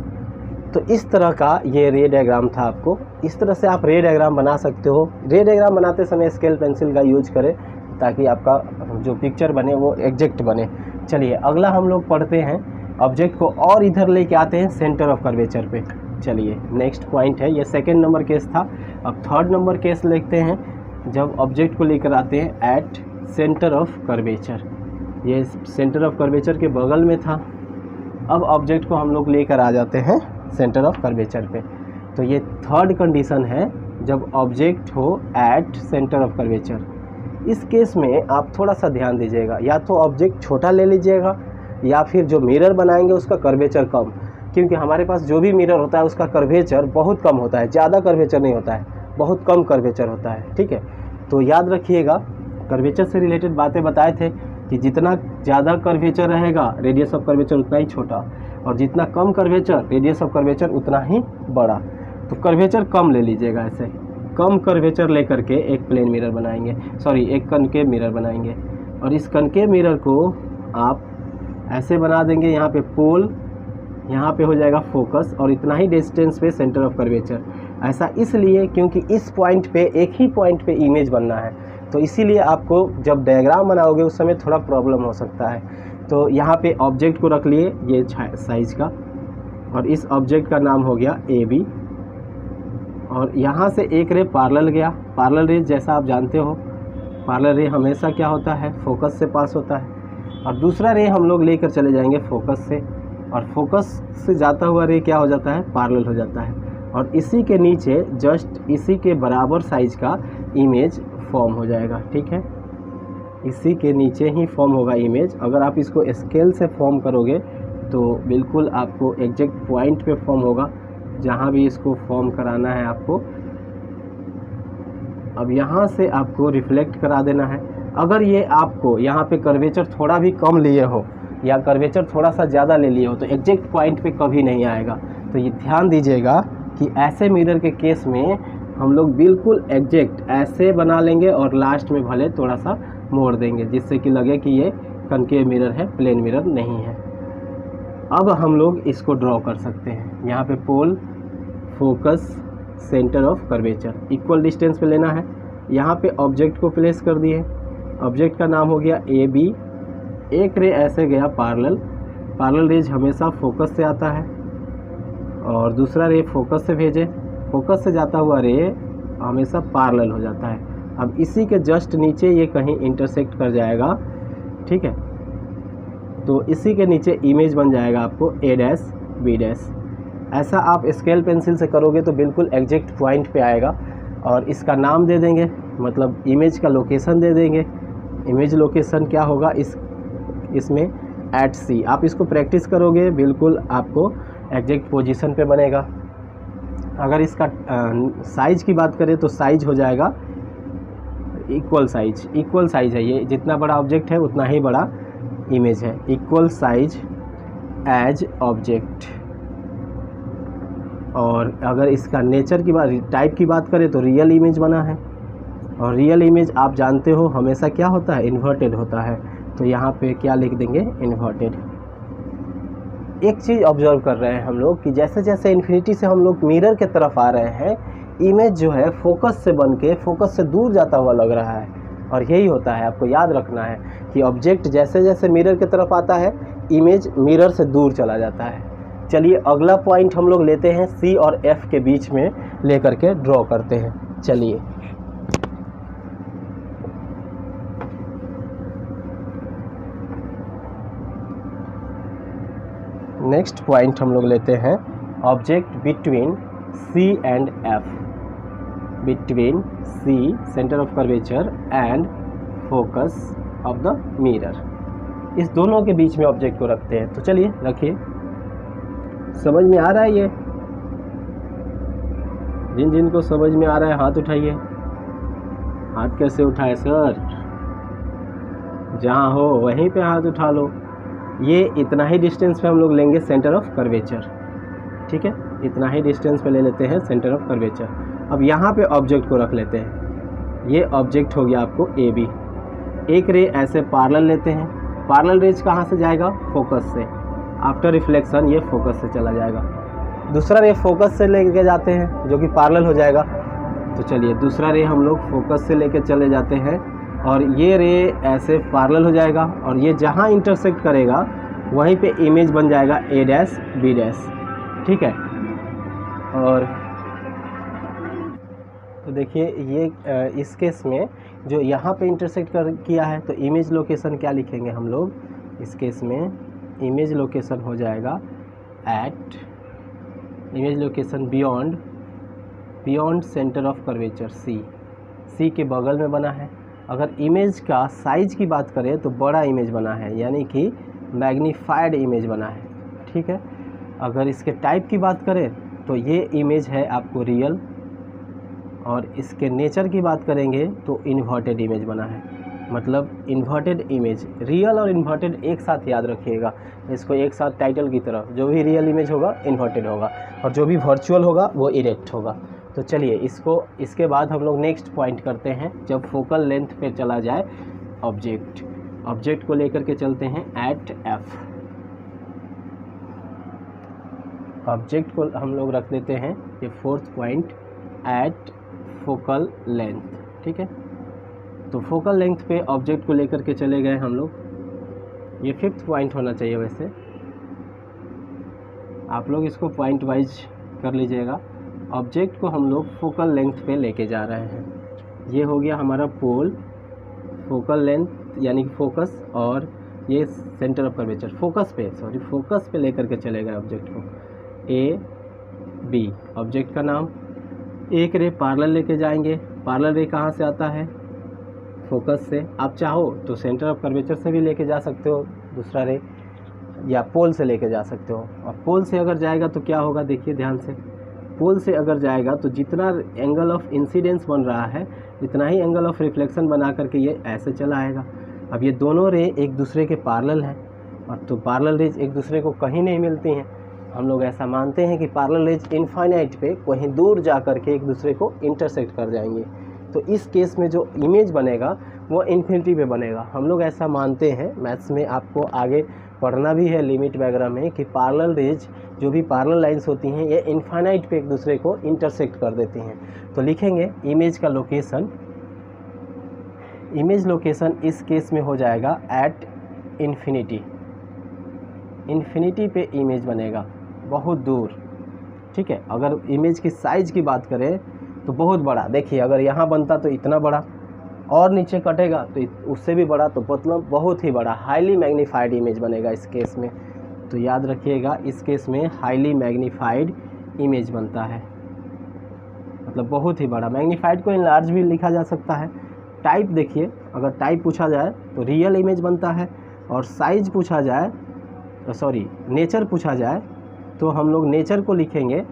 तो इस तरह का ये रे डायग्राम था। आपको इस तरह से आप रे डायग्राम बना सकते हो। रे डायग्राम बनाते समय स्केल पेंसिल का यूज करें ताकि आपका जो पिक्चर बने वो एग्जैक्ट बने। चलिए अगला हम लोग पढ़ते हैं, ऑब्जेक्ट को और इधर लेके आते हैं सेंटर ऑफ कर्वेचर पे। चलिए नेक्स्ट पॉइंट है, ये सेकेंड नंबर केस था। अब थर्ड नंबर केस लिखते हैं, जब ऑब्जेक्ट को लेकर आते हैं एट सेंटर ऑफ कर्वेचर। ये सेंटर ऑफ कर्वेचर के बगल में था, अब ऑब्जेक्ट को हम लोग लेकर आ जाते हैं सेंटर ऑफ कर्वेचर पे। तो ये थर्ड कंडीशन है, जब ऑब्जेक्ट हो एट सेंटर ऑफ कर्वेचर। इस केस में आप थोड़ा सा ध्यान दीजिएगा, या तो ऑब्जेक्ट छोटा ले लीजिएगा या फिर जो मिरर बनाएंगे उसका कर्वेचर कम, क्योंकि हमारे पास जो भी मिरर होता है उसका कर्वेचर बहुत कम होता है, ज़्यादा कर्वेचर नहीं होता है, बहुत कम कर्वेचर होता है। ठीक है, तो याद रखिएगा, कर्वेचर से रिलेटेड बातें बताए थे कि जितना ज़्यादा कर्वेचर रहेगा रेडियस ऑफ कर्वेचर उतना ही छोटा, और जितना कम कर्वेचर रेडियस ऑफ कर्वेचर उतना ही बड़ा। तो कर्वेचर कम ले लीजिएगा, ऐसे कम कर्वेचर लेकर के एक प्लेन मिरर बनाएंगे, सॉरी एक कनकेव मिरर बनाएंगे। और इस कनकेव मिरर को आप ऐसे बना देंगे, यहाँ पे पोल, यहाँ पे हो जाएगा फोकस, और इतना ही डिस्टेंस पे सेंटर ऑफ कर्वेचर। ऐसा इसलिए क्योंकि इस पॉइंट पे, एक ही पॉइंट पे इमेज बनना है, तो इसीलिए आपको जब डायग्राम बनाओगे उस समय थोड़ा प्रॉब्लम हो सकता है। तो यहाँ पे ऑब्जेक्ट को रख लिए ये साइज का, और इस ऑब्जेक्ट का नाम हो गया ए बी, और यहाँ से एक रे पैरेलल गया। पैरेलल रे जैसा आप जानते हो, पैरेलल रे हमेशा क्या होता है, फोकस से पास होता है। और दूसरा रे हम लोग लेकर चले जाएंगे फोकस से, और फोकस से जाता हुआ रे क्या हो जाता है, पैरेलल हो जाता है। और इसी के नीचे जस्ट इसी के बराबर साइज का इमेज फॉर्म हो जाएगा। ठीक है, इसी के नीचे ही फॉर्म होगा इमेज। अगर आप इसको स्केल से फॉर्म करोगे तो बिल्कुल आपको एग्जैक्ट पॉइंट पे फॉर्म होगा जहाँ भी इसको फॉर्म कराना है आपको। अब यहाँ से आपको रिफ्लेक्ट करा देना है। अगर ये आपको यहाँ पे कर्वेचर थोड़ा भी कम लिए हो या कर्वेचर थोड़ा सा ज़्यादा ले लिए हो तो एग्जैक्ट पॉइंट पे कभी नहीं आएगा। तो ये ध्यान दीजिएगा कि ऐसे मिरर के केस में हम लोग बिल्कुल एग्जैक्ट ऐसे बना लेंगे और लास्ट में भले थोड़ा सा मोड़ देंगे, जिससे कि लगे कि ये कनकेव मिरर है, प्लेन मिरर नहीं है। अब हम लोग इसको ड्रॉ कर सकते हैं। यहाँ पे pole, focus, centre of curvature equal distance पे लेना है। यहाँ पे ऑब्जेक्ट को प्लेस कर दिए, ऑब्जेक्ट का नाम हो गया ए बी। एक रे ऐसे गया पैरेलल, पैरेलल रेज हमेशा फोकस से आता है, और दूसरा रे फोकस से भेजे, फोकस से जाता हुआ रे हमेशा पैरेलल हो जाता है। अब इसी के जस्ट नीचे ये कहीं इंटरसेक्ट कर जाएगा। ठीक है, तो इसी के नीचे इमेज बन जाएगा आपको ए डैश बी डैश। ऐसा आप स्केल पेंसिल से करोगे तो बिल्कुल एग्जैक्ट पॉइंट पे आएगा। और इसका नाम दे देंगे, मतलब इमेज का लोकेशन दे देंगे। इमेज लोकेशन क्या होगा इसमें एट सी। आप इसको प्रैक्टिस करोगे बिल्कुल आपको एग्जैक्ट पोजीशन पे बनेगा। अगर इसका साइज की बात करें तो साइज हो जाएगा इक्वल साइज है। ये जितना बड़ा ऑब्जेक्ट है उतना ही बड़ा इमेज है। Equal size as object. और अगर इसका नेचर की बात, टाइप की बात करें तो रियल इमेज बना है, और रियल इमेज आप जानते हो हमेशा क्या होता है, इन्वर्टेड होता है। तो यहाँ पे क्या लिख देंगे, इन्वर्टेड। एक चीज़ ऑब्जर्व कर रहे हैं हम लोग कि जैसे जैसे इन्फिनिटी से हम लोग मिरर के तरफ आ रहे हैं, इमेज जो है फोकस से बन के फोकस से दूर जाता हुआ लग रहा है। और यही होता है, आपको याद रखना है कि ऑब्जेक्ट जैसे जैसे मिरर की तरफ आता है इमेज मिरर से दूर चला जाता है। चलिए अगला पॉइंट हम लोग लेते हैं, सी और एफ के बीच में लेकर के ड्रॉ करते हैं। चलिए नेक्स्ट पॉइंट हम लोग लेते हैं, object between C and F. Between C centre of curvature and focus of the mirror, इस दोनों के बीच में ऑब्जेक्ट को रखते हैं। तो चलिए रखिए, समझ में आ रहा है ये? जिन जिनको समझ में आ रहा है हाथ उठाइए। हाथ कैसे उठाए सर? जहाँ हो वहीं पे हाथ उठा लो। ये इतना ही डिस्टेंस पे हम लोग लेंगे सेंटर ऑफ कर्वेचर, ठीक है, इतना ही डिस्टेंस पे ले लेते हैं सेंटर ऑफ कर्वेचर। अब यहाँ पे ऑब्जेक्ट को रख लेते हैं। ये ऑब्जेक्ट हो गया आपको ए बी। एक रे ऐसे पैरेलल लेते हैं, पैरेलल रेज कहाँ से जाएगा, फोकस से। आफ्टर रिफ्लेक्शन ये फोकस से चला जाएगा। दूसरा रे फोकस से लेके जाते हैं जो कि पैरेलल हो जाएगा। तो चलिए दूसरा रे हम लोग फोकस से लेके चले जाते हैं और ये रे ऐसे पैरेलल हो जाएगा और ये जहाँ इंटरसेक्ट करेगा वहीं पे इमेज बन जाएगा ए डैश बी डैश, ठीक है। और तो देखिए ये इस केस में जो यहाँ पे इंटरसेक्ट किया है तो इमेज लोकेशन क्या लिखेंगे हम लोग इस केस में, इमेज लोकेशन हो जाएगा at, image location beyond centre of curvature C के बगल में बना है। अगर इमेज का साइज की बात करें तो बड़ा इमेज बना है, यानी कि मैग्नीफाइड इमेज बना है, ठीक है। अगर इसके टाइप की बात करें तो ये इमेज है आपको रियल, और इसके नेचर की बात करेंगे तो इन्वर्टेड इमेज बना है। मतलब इन्वर्टेड इमेज, रियल और इन्वर्टेड एक साथ याद रखिएगा इसको, एक साथ टाइटल की तरह। जो भी रियल इमेज होगा इन्वर्टेड होगा और जो भी वर्चुअल होगा वो इरेक्ट होगा। तो चलिए इसके बाद हम लोग नेक्स्ट पॉइंट करते हैं। जब फोकल लेंथ पे चला जाए ऑब्जेक्ट को लेकर के चलते हैं एट एफ। ऑब्जेक्ट को हम लोग रख देते हैं ये fourth point at focal length, ठीक है। तो फोकल लेंथ पे ऑब्जेक्ट को लेकर के चले गए हम लोग। ये फिफ्थ पॉइंट होना चाहिए, वैसे आप लोग इसको पॉइंट वाइज कर लीजिएगा। ऑब्जेक्ट को हम लोग फोकल लेंथ पे लेके जा रहे हैं। ये हो गया हमारा पोल, फोकल लेंथ यानी कि फोकस, और ये सेंटर ऑफ कर्वेचर फोकस पे लेकर के चले गए ऑब्जेक्ट को ए बी। ऑब्जेक्ट का नाम, एक रे पैरेलल लेके जाएंगे। पैरेलल रे कहाँ से आता है, फोकस से। आप चाहो तो सेंटर ऑफ कर्वेचर से भी लेके जा सकते हो दूसरा रे, या पोल से लेके जा सकते हो। और पोल से अगर जाएगा तो क्या होगा, देखिए ध्यान से, पोल से अगर जाएगा तो जितना एंगल ऑफ इंसिडेंस बन रहा है इतना ही एंगल ऑफ रिफ्लेक्शन बना करके ये ऐसे चला आएगा। अब ये दोनों रे एक दूसरे के पैरेलल हैं, और तो पैरेलल रेज एक दूसरे को कहीं नहीं मिलती हैं। हम लोग ऐसा मानते हैं कि पैरेलल रेज इनफाइनाइट पे कहीं दूर जा कर के एक दूसरे को इंटरसेक्ट कर जाएंगे। तो इस केस में जो इमेज बनेगा वो इन्फिनिटी पे बनेगा। हम लोग ऐसा मानते हैं, मैथ्स में आपको आगे पढ़ना भी है लिमिट वगैरह में, कि पैरेलल रेज जो भी पैरेलल लाइंस होती हैं ये इनफाइनाइट पे एक दूसरे को इंटरसेक्ट कर देती हैं। तो लिखेंगे इमेज का लोकेशन, इमेज लोकेशन इस केस में हो जाएगा एट इन्फिनिटी। इन्फिनिटी पे इमेज बनेगा बहुत दूर, ठीक है। अगर इमेज की साइज़ की बात करें तो बहुत बड़ा, देखिए अगर यहाँ बनता तो इतना बड़ा, और नीचे कटेगा तो उससे भी बड़ा, तो मतलब बहुत ही बड़ा हाईली मैग्नीफाइड इमेज बनेगा इस केस में। तो याद रखिएगा इस केस में हाईली मैग्नीफाइड इमेज बनता है, मतलब बहुत ही बड़ा। मैग्नीफाइड को इनलार्ज भी लिखा जा सकता है। टाइप देखिए, अगर टाइप पूछा जाए तो रियल इमेज बनता है, और साइज पूछा जाए नेचर पूछा जाए तो हम लोग नेचर को लिखेंगे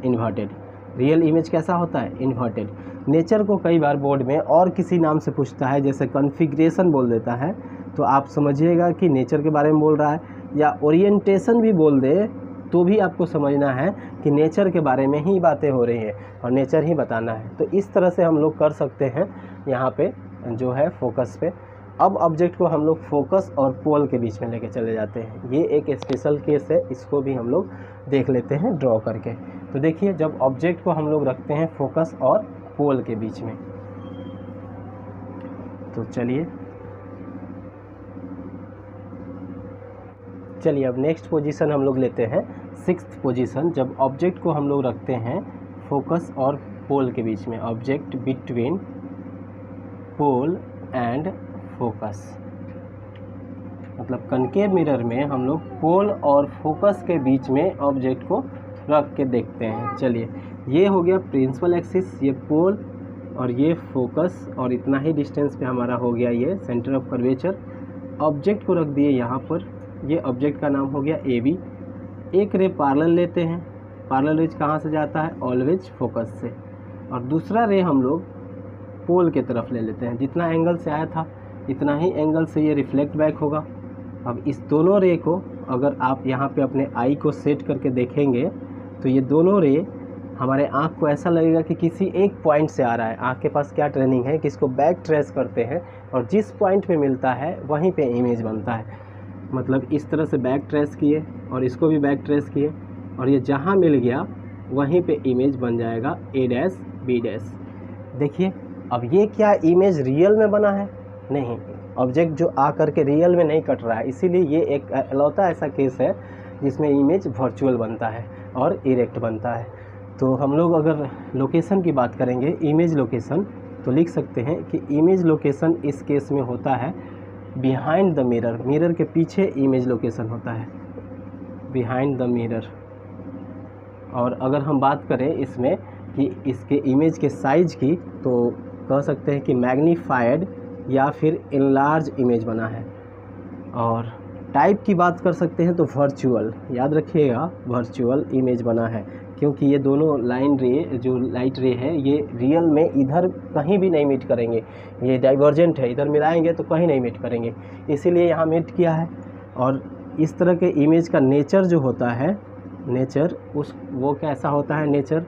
इन्वर्टेड। रियल इमेज कैसा होता है, इन्वर्टेड। नेचर को कई बार बोर्ड में और किसी नाम से पूछता है, जैसे कॉन्फ़िगरेशन बोल देता है, तो आप समझिएगा कि नेचर के बारे में बोल रहा है, या ओरिएंटेशन भी बोल दे तो भी आपको समझना है कि नेचर के बारे में ही बातें हो रही है और नेचर ही बताना है। तो इस तरह से हम लोग कर सकते हैं यहाँ पे जो है फोकस पे। अब ऑब्जेक्ट को हम लोग फोकस और पोल के बीच में लेके चले जाते हैं। ये एक स्पेशल केस है, इसको भी हम लोग देख लेते हैं ड्रॉ करके। तो देखिए जब ऑब्जेक्ट को हम लोग रखते हैं फोकस और पोल के बीच में, तो चलिए अब नेक्स्ट पोजीशन हम लोग लेते हैं, सिक्स्थ पोजीशन। जब ऑब्जेक्ट को हम लोग रखते हैं फोकस और पोल के बीच में, object between pole and focus, मतलब कनकेव मिरर में हम लोग पोल और फोकस के बीच में ऑब्जेक्ट को रख के देखते हैं। चलिए ये हो गया प्रिंसिपल एक्सिस, ये पोल और ये फोकस, और इतना ही डिस्टेंस पे हमारा हो गया ये सेंटर ऑफ कर्वेचर। ऑब्जेक्ट को रख दिए यहाँ पर, ये ऑब्जेक्ट का नाम हो गया ए बी। एक रे पैरेलल लेते हैं, पैरेलल रेज कहाँ से जाता है, ऑलवेज फोकस से, और दूसरा रे हम लोग पोल के तरफ ले लेते हैं। जितना एंगल से आया था इतना ही एंगल से ये रिफ्लेक्ट बैक होगा। अब इस दोनों रे को अगर आप यहाँ पे अपने आई को सेट करके देखेंगे तो ये दोनों रे हमारे आँख को ऐसा लगेगा कि किसी एक पॉइंट से आ रहा है। आँख के पास क्या ट्रेनिंग है कि इसको बैक ट्रेस करते हैं और जिस पॉइंट पे मिलता है वहीं पे इमेज बनता है। मतलब इस तरह से बैक ट्रेस किए और इसको भी बैक ट्रेस किए और ये जहाँ मिल गया वहीं पे इमेज बन जाएगा A डैश B डैश। देखिए अब ये क्या इमेज रियल में बना है? नहीं, ऑब्जेक्ट जो आ करके रियल में नहीं कट रहा है, इसीलिए ये एक अलौता ऐसा केस है जिसमें इमेज वर्चुअल बनता है और इरेक्ट बनता है। तो हम लोग अगर लोकेशन की बात करेंगे, इमेज लोकेशन, तो लिख सकते हैं कि इमेज लोकेशन इस केस में होता है बिहाइंड द मिरर। मिरर के पीछे इमेज लोकेशन होता है, बिहाइंड द मिरर। और अगर हम बात करें इसमें कि इसके इमेज के साइज़ की, तो कह सकते हैं कि मैग्नीफाइड या फिर इनलार्ज इमेज बना है। और टाइप की बात कर सकते हैं तो वर्चुअल, याद रखिएगा वर्चुअल इमेज बना है, क्योंकि ये दोनों लाइन रे जो लाइट रे है ये रियल में इधर कहीं भी नहीं मीट करेंगे, ये डाइवर्जेंट है, इधर मिलाएंगे तो कहीं नहीं मीट करेंगे, इसीलिए यहाँ मीट किया है। और इस तरह के इमेज का नेचर जो होता है, नेचर वो कैसा होता है नेचर,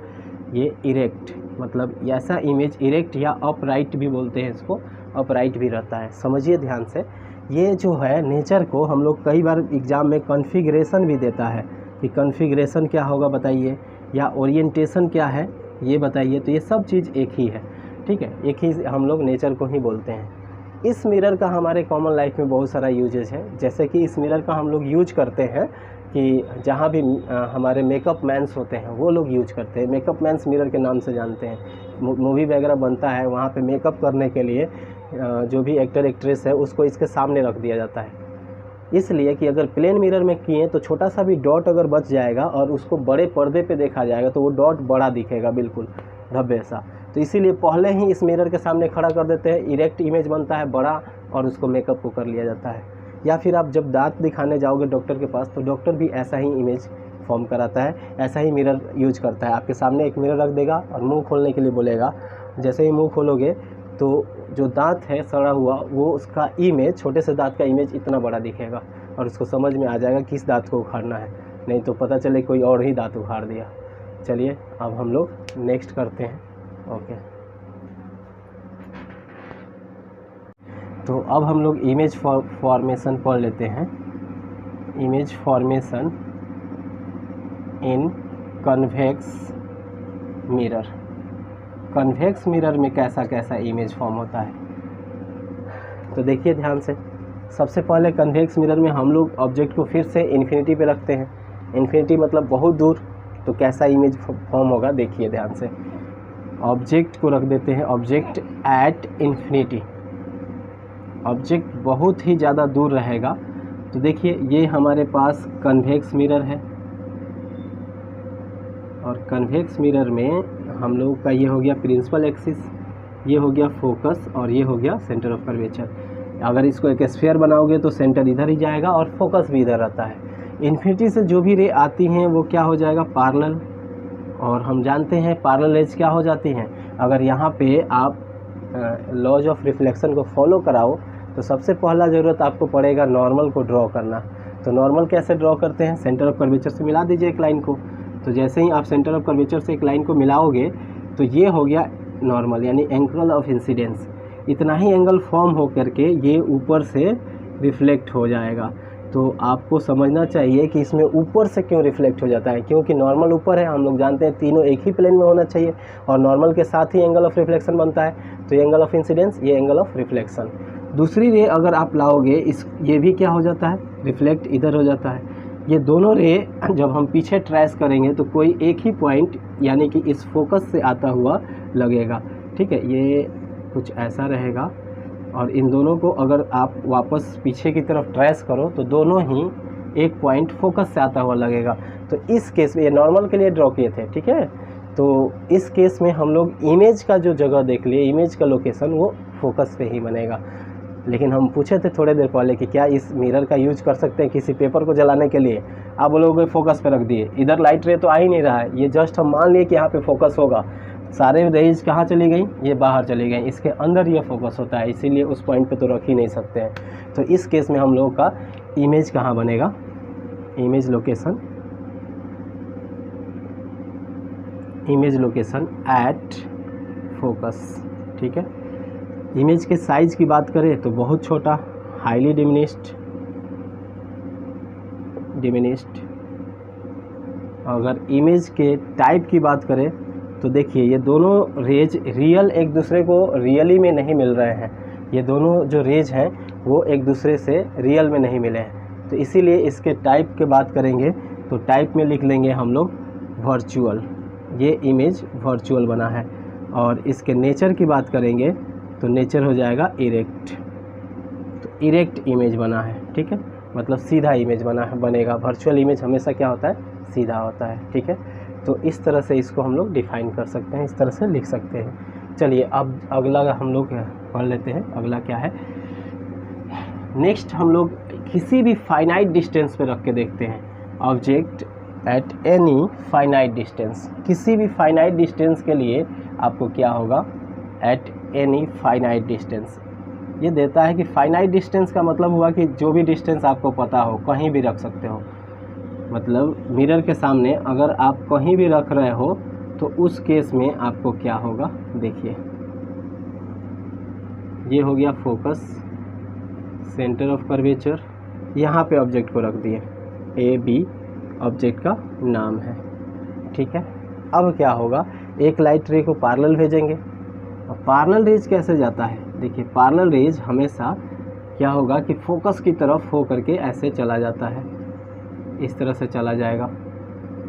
ये इरेक्ट, मतलब ऐसा इमेज इरेक्ट या अपराइट भी बोलते हैं इसको, अपराइट भी रहता है। समझिए ध्यान से, ये जो है नेचर को हम लोग कई बार एग्ज़ाम में कॉन्फ़िगरेशन भी देता है कि कॉन्फ़िगरेशन क्या होगा बताइए, या ओरिएंटेशन क्या है ये बताइए। तो ये सब चीज़ एक ही है, ठीक है, एक ही हम लोग नेचर को ही बोलते हैं। इस मिरर का हमारे कॉमन लाइफ में बहुत सारा यूजेज है, जैसे कि इस मिरर का हम लोग यूज करते हैं कि जहाँ भी हमारे मेकअप मैन्स होते हैं वो लोग यूज करते हैं। मेकअप मैन्स मिरर के नाम से जानते हैं। मूवी वगैरह बनता है, वहाँ पे मेकअप करने के लिए जो भी एक्टर एक्ट्रेस है उसको इसके सामने रख दिया जाता है, इसलिए कि अगर प्लेन मिरर में किए तो छोटा सा भी डॉट अगर बच जाएगा और उसको बड़े पर्दे पे देखा जाएगा तो वो डॉट बड़ा दिखेगा, बिल्कुल धब्बे सा। तो इसीलिए पहले ही इस मिरर के सामने खड़ा कर देते हैं, इरेक्ट इमेज बनता है बड़ा, और उसको मेकअप को कर लिया जाता है। या फिर आप जब दांत दिखाने जाओगे डॉक्टर के पास तो डॉक्टर भी ऐसा ही इमेज फॉर्म कराता है, ऐसा ही मिरर यूज करता है। आपके सामने एक मिरर रख देगा और मुंह खोलने के लिए बोलेगा, जैसे ही मुंह खोलोगे तो जो दांत है सड़ा हुआ वो उसका इमेज, छोटे से दांत का इमेज इतना बड़ा दिखेगा और उसको समझ में आ जाएगा किस दांत को उखाड़ना है, नहीं तो पता चले कोई और ही दांत उखाड़ दिया। चलिए अब हम लोग नेक्स्ट करते हैं। ओके, तो अब हम लोग इमेज फॉर्मेशन पढ़ लेते हैं। इमेज फॉर्मेशन इन कन्वेक्स मिरर। कन्वेक्स मिरर में कैसा कैसा इमेज फॉर्म होता है, तो देखिए ध्यान से। सबसे पहले कन्वेक्स मिरर में हम लोग ऑब्जेक्ट को फिर से इन्फिनिटी पे रखते हैं। इन्फिनिटी मतलब बहुत दूर, तो कैसा इमेज फॉर्म होगा देखिए ध्यान से। ऑब्जेक्ट को रख देते हैं ऑब्जेक्ट एट इन्फिनिटी, ऑब्जेक्ट बहुत ही ज़्यादा दूर रहेगा। तो देखिए ये हमारे पास कन्वेक्स मिरर है और कन्वेक्स मिरर में हम लोग का ये हो गया प्रिंसिपल एक्सिस, ये हो गया फोकस और ये हो गया सेंटर ऑफ कर्वेचर। अगर इसको एक स्फीयर बनाओगे तो सेंटर इधर ही जाएगा और फोकस भी इधर रहता है। इन्फिनिटी से जो भी रे आती हैं वो क्या हो जाएगा, पैरेलल। और हम जानते हैं पैरेलल रेज क्या हो जाती हैं। अगर यहाँ पे आप लॉज ऑफ रिफ्लेक्शन को फॉलो कराओ तो सबसे पहला ज़रूरत आपको पड़ेगा नॉर्मल को ड्रॉ करना। तो नॉर्मल कैसे ड्रॉ करते हैं, सेंटर ऑफ कर्वेचर से मिला दीजिए एक लाइन को। तो जैसे ही आप सेंटर ऑफ कर्वेचर से एक लाइन को मिलाओगे तो ये हो गया नॉर्मल, यानी एंगल ऑफ इंसिडेंस। इतना ही एंगल फॉर्म हो करके ये ऊपर से रिफ्लेक्ट हो जाएगा। तो आपको समझना चाहिए कि इसमें ऊपर से क्यों रिफ्लेक्ट हो जाता है, क्योंकि नॉर्मल ऊपर है, हम लोग जानते हैं तीनों एक ही प्लेन में होना चाहिए और नॉर्मल के साथ ही एंगल ऑफ रिफ्लेक्शन बनता है। तो ये एंगल ऑफ इंसिडेंस, ये एंगल ऑफ रिफ्लेक्शन। दूसरी रे अगर आप लाओगे ये भी क्या हो जाता है, रिफ्लेक्ट इधर हो जाता है। ये दोनों रे जब हम पीछे ट्रेस करेंगे तो कोई एक ही पॉइंट यानी कि इस फोकस से आता हुआ लगेगा, ठीक है। ये कुछ ऐसा रहेगा और इन दोनों को अगर आप वापस पीछे की तरफ ट्रेस करो तो दोनों ही एक पॉइंट फोकस से आता हुआ लगेगा। तो इस केस में ये नॉर्मल के लिए ड्रॉ किए थे, ठीक है। तो इस केस में हम लोग इमेज का जो जगह देख लिए, इमेज का लोकेशन वो फोकस पे ही बनेगा। लेकिन हम पूछे थे थोड़े देर पहले कि क्या इस मिरर का यूज कर सकते हैं किसी पेपर को जलाने के लिए, आप लोगों को फोकस पे रख दिए, इधर लाइट रे तो आ ही नहीं रहा है, ये जस्ट हम मान लिए कि यहाँ पे फोकस होगा, सारे रेज कहाँ चली गई, ये बाहर चली गई, इसके अंदर ये फोकस होता है, इसीलिए उस पॉइंट पे तो रख ही नहीं सकते हैं। तो इस केस में हम लोगों का इमेज कहाँ बनेगा, इमेज लोकेशन एट फोकस, ठीक है। इमेज के साइज़ की बात करें तो बहुत छोटा, हाईली डिमिनिश्ड। अगर इमेज के टाइप की बात करें तो देखिए ये दोनों रेज रियल एक दूसरे को रियली में नहीं मिल रहे हैं, ये दोनों जो रेज हैं वो एक दूसरे से रियल में नहीं मिले हैं, तो इसीलिए इसके टाइप की बात करेंगे तो टाइप में लिख लेंगे हम लोग वर्चुअल, ये इमेज वर्चुअल बना है। और इसके नेचर की बात करेंगे तो नेचर हो जाएगा इरेक्ट, तो इरेक्ट इमेज बना है, ठीक है, मतलब सीधा इमेज बनेगा। वर्चुअल इमेज हमेशा क्या होता है, सीधा होता है, ठीक है। तो इस तरह से इसको हम लोग डिफाइन कर सकते हैं, इस तरह से लिख सकते हैं। चलिए अब अगला हम लोग पढ़ लेते हैं, अगला क्या है। नेक्स्ट हम लोग किसी भी फाइनाइट डिस्टेंस पे रख के देखते हैं, object at any finite distance, किसी भी फाइनाइट डिस्टेंस के लिए आपको क्या होगा, एट एनी फाइनाइट डिस्टेंस। ये देता है कि फाइनाइट डिस्टेंस का मतलब हुआ कि जो भी डिस्टेंस आपको पता हो कहीं भी रख सकते हो, मतलब मिरर के सामने अगर आप कहीं भी रख रहे हो तो उस केस में आपको क्या होगा, देखिए ये हो गया फोकस, सेंटर ऑफ कर्वेचर, यहाँ पे ऑब्जेक्ट को रख दिए, ए बी ऑब्जेक्ट का नाम है, ठीक है। अब क्या होगा, एक लाइट रे को पैरेलल भेजेंगे, और पैरेलल रेज कैसे जाता है, देखिए पैरेलल रेज हमेशा क्या होगा कि फोकस की तरफ हो करके ऐसे चला जाता है, इस तरह से चला जाएगा,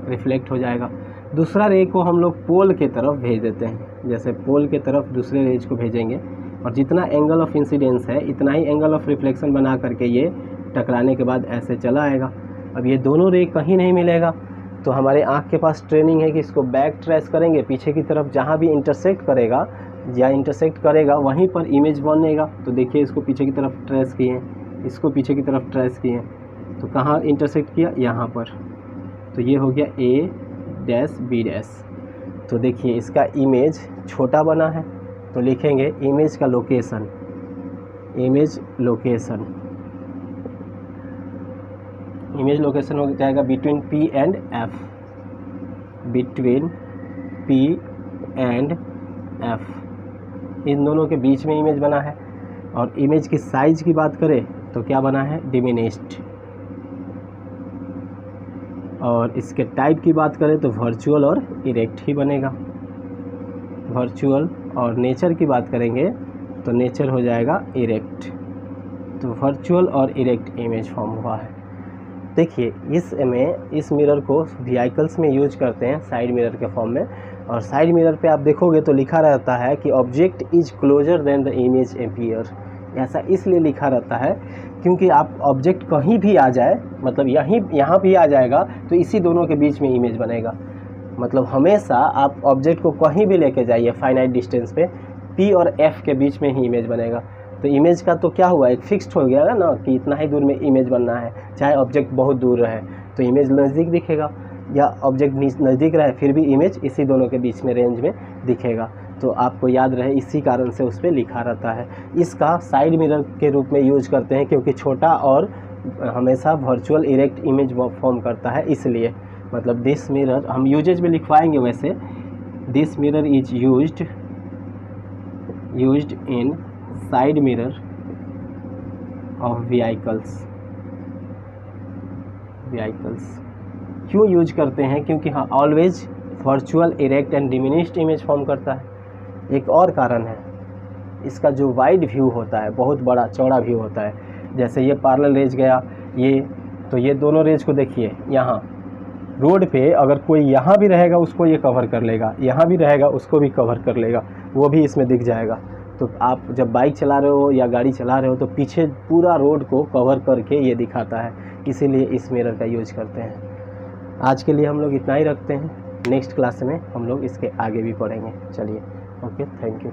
रिफ्लेक्ट हो जाएगा। दूसरा रे को हम लोग पोल के तरफ भेज देते हैं, जैसे पोल के तरफ दूसरे रेज को भेजेंगे, और जितना एंगल ऑफ इंसिडेंस है इतना ही एंगल ऑफ रिफ्लेक्शन बना करके ये टकराने के बाद ऐसे चला आएगा। अब ये दोनों रे कहीं नहीं मिलेगा, तो हमारे आँख के पास ट्रेनिंग है कि इसको बैक ट्रेस करेंगे, पीछे की तरफ जहाँ भी इंटरसेक्ट करेगा वहीं पर इमेज बनेगा। तो देखिए इसको पीछे की तरफ ट्रेस किए, इसको पीछे की तरफ ट्रेस किए, तो कहाँ इंटरसेक्ट किया, यहाँ पर, तो ये हो गया ए डैश बी डैश। तो देखिए इसका इमेज छोटा बना है, तो लिखेंगे इमेज का लोकेशन, इमेज लोकेशन हो जाएगा between P and F, between P and F, इन दोनों के बीच में इमेज बना है। और इमेज की साइज की बात करें तो क्या बना है, डिमिनिश्ड। और इसके टाइप की बात करें तो वर्चुअल और इरेक्ट ही बनेगा, वर्चुअल। और नेचर की बात करेंगे तो नेचर हो जाएगा इरेक्ट। तो वर्चुअल और इरेक्ट इमेज फॉर्म हुआ है। देखिए इस मिरर को व्हीकल्स में यूज करते हैं साइड मिरर के फॉर्म में, और साइड मिरर पे आप देखोगे तो लिखा रहता है कि object is closure then the image appear. ऐसा इसलिए लिखा रहता है क्योंकि आप ऑब्जेक्ट कहीं भी आ जाए, मतलब यहाँ भी आ जाएगा तो इसी दोनों के बीच में इमेज बनेगा। मतलब हमेशा आप ऑब्जेक्ट को कहीं भी लेके जाइए फाइनाइट डिस्टेंस पे, पी और एफ के बीच में ही इमेज बनेगा। तो इमेज का तो क्या हुआ, एक फिक्स्ड हो गया ना कि इतना ही दूर में इमेज बनना है, चाहे ऑब्जेक्ट बहुत दूर रहे तो इमेज नज़दीक दिखेगा, या ऑब्जेक्ट नज़दीक रहे फिर भी इमेज इसी दोनों के बीच में रेंज में दिखेगा। तो आपको याद रहे इसी कारण से उस पर लिखा रहता है। इसका साइड मिरर के रूप में यूज करते हैं क्योंकि छोटा और हमेशा वर्चुअल इरेक्ट इमेज फॉर्म करता है, इसलिए। मतलब दिस मिरर हम यूजेज में लिखवाएंगे वैसे, this mirror is used in side mirror of vehicles. क्यों यूज करते हैं, क्योंकि हाँ always virtual erect and diminished image form करता है। एक और कारण है, इसका जो वाइड व्यू होता है, बहुत बड़ा चौड़ा व्यू होता है। जैसे ये पैरेलल रेज गया तो ये दोनों रेज को देखिए, यहाँ रोड पे अगर कोई यहाँ भी रहेगा उसको ये कवर कर लेगा, यहाँ भी रहेगा उसको भी कवर कर लेगा, वो भी इसमें दिख जाएगा। तो आप जब बाइक चला रहे हो या गाड़ी चला रहे हो तो पीछे पूरा रोड को कवर करके ये दिखाता है, इसीलिए इस मिरर का यूज करते हैं। आज के लिए हम लोग इतना ही रखते हैं, नेक्स्ट क्लास में हम लोग इसके आगे भी पढ़ेंगे। चलिए, ओके, थैंक यू।